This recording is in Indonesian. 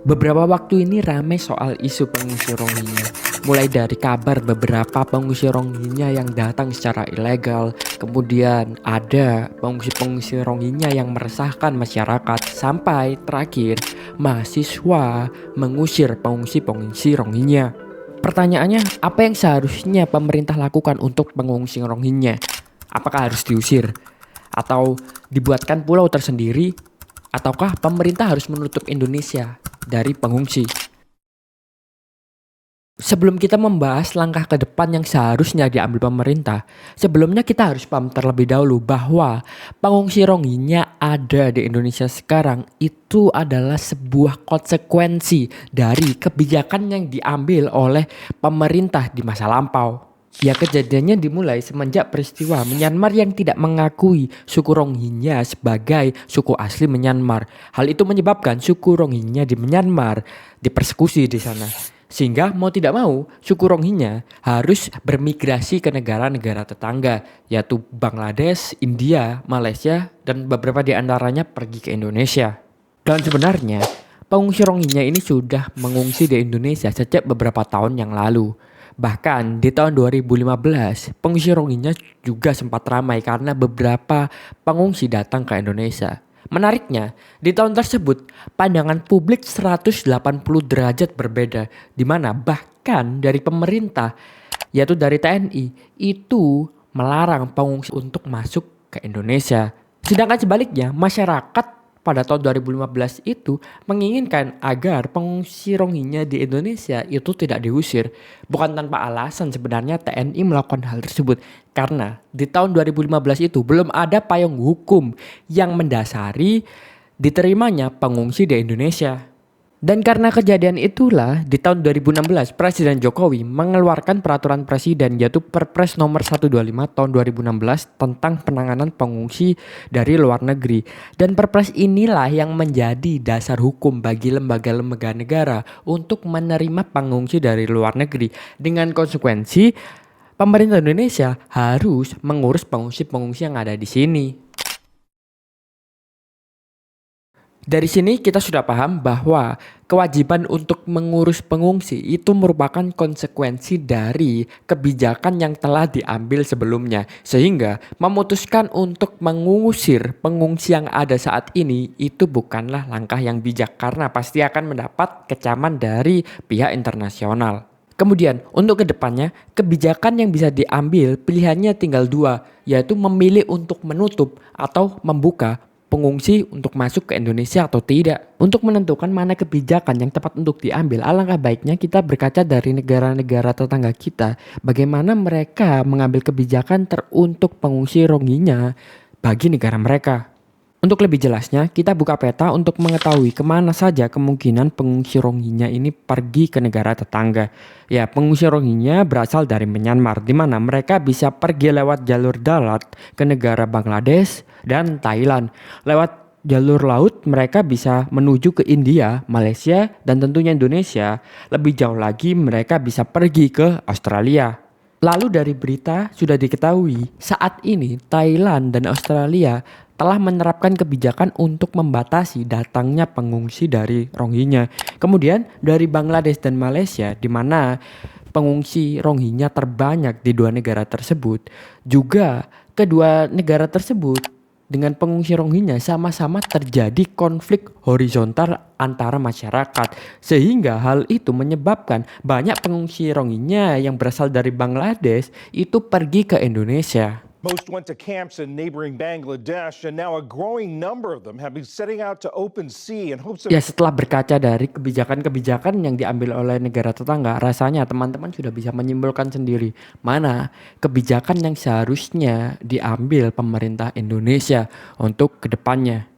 Beberapa waktu ini ramai soal isu pengungsi Rohingya. Mulai dari kabar beberapa pengungsi Rohingya yang datang secara ilegal, kemudian ada pengungsi-pengungsi Rohingya yang meresahkan masyarakat, sampai terakhir mahasiswa mengusir pengungsi-pengungsi Rohingya. Pertanyaannya, apa yang seharusnya pemerintah lakukan untuk pengungsi Rohingya? Apakah harus diusir? Atau dibuatkan pulau tersendiri? Ataukah pemerintah harus menutup Indonesia dari pengungsi? Sebelum kita membahas langkah ke depan yang seharusnya diambil pemerintah, sebelumnya kita harus paham terlebih dahulu bahwa pengungsi Rohingya ada di Indonesia sekarang itu adalah sebuah konsekuensi dari kebijakan yang diambil oleh pemerintah di masa lampau. Ya, kejadiannya dimulai semenjak peristiwa Myanmar yang tidak mengakui suku Rohingya sebagai suku asli Myanmar. Hal itu menyebabkan suku Rohingya di Myanmar dipersekusi di sana. Sehingga mau tidak mau suku Rohingya harus bermigrasi ke negara-negara tetangga, yaitu Bangladesh, India, Malaysia, dan beberapa di antaranya pergi ke Indonesia. Dan sebenarnya pengungsi Rohingya ini sudah mengungsi di Indonesia sejak beberapa tahun yang lalu. Bahkan di tahun 2015, pengungsi Rohingya juga sempat ramai karena beberapa pengungsi datang ke Indonesia. Menariknya, di tahun tersebut pandangan publik 180 derajat berbeda, di mana bahkan dari pemerintah, yaitu dari TNI, itu melarang pengungsi untuk masuk ke Indonesia. Sedangkan sebaliknya, masyarakat pada tahun 2015 itu menginginkan agar pengungsi Rohingya di Indonesia itu tidak diusir. Bukan tanpa alasan sebenarnya TNI melakukan hal tersebut. Karena di tahun 2015 itu belum ada payung hukum yang mendasari diterimanya pengungsi di Indonesia. Dan karena kejadian itulah di tahun 2016 Presiden Jokowi mengeluarkan peraturan presiden yaitu Perpres nomor 125 tahun 2016 tentang penanganan pengungsi dari luar negeri. Dan Perpres inilah yang menjadi dasar hukum bagi lembaga-lembaga negara untuk menerima pengungsi dari luar negeri. Dengan konsekuensi pemerintah Indonesia harus mengurus pengungsi-pengungsi yang ada di sini. Dari sini kita sudah paham bahwa kewajiban untuk mengurus pengungsi itu merupakan konsekuensi dari kebijakan yang telah diambil sebelumnya. Sehingga memutuskan untuk mengusir pengungsi yang ada saat ini itu bukanlah langkah yang bijak karena pasti akan mendapat kecaman dari pihak internasional. Kemudian untuk kedepannya kebijakan yang bisa diambil pilihannya tinggal dua, yaitu memilih untuk menutup atau membuka pengungsi untuk masuk ke Indonesia atau tidak. Untuk menentukan mana kebijakan yang tepat untuk diambil, alangkah baiknya kita berkaca dari negara-negara tetangga kita, bagaimana mereka mengambil kebijakan teruntuk pengungsi Rohingya bagi negara mereka. Untuk lebih jelasnya, kita buka peta untuk mengetahui kemana saja kemungkinan pengungsi Rohingya ini pergi ke negara tetangga. Ya, pengungsi Rohingya berasal dari Myanmar, di mana mereka bisa pergi lewat jalur darat ke negara Bangladesh dan Thailand. Lewat jalur laut, mereka bisa menuju ke India, Malaysia, dan tentunya Indonesia. Lebih jauh lagi, mereka bisa pergi ke Australia. Lalu dari berita sudah diketahui, saat ini Thailand dan Australia telah menerapkan kebijakan untuk membatasi datangnya pengungsi dari Rohingya. Kemudian dari Bangladesh dan Malaysia, di mana pengungsi Rohingya terbanyak di dua negara tersebut, juga kedua negara tersebut dengan pengungsi Rohingya sama-sama terjadi konflik horizontal antara masyarakat. Sehingga hal itu menyebabkan banyak pengungsi Rohingya yang berasal dari Bangladesh itu pergi ke Indonesia. Most went to camps in neighboring Bangladesh, and now a growing number of them have been setting out to open sea in hopes of... Ya, setelah berkaca dari kebijakan-kebijakan yang diambil oleh negara tetangga, rasanya teman-teman sudah bisa menyimpulkan sendiri mana kebijakan yang seharusnya diambil pemerintah Indonesia untuk kedepannya.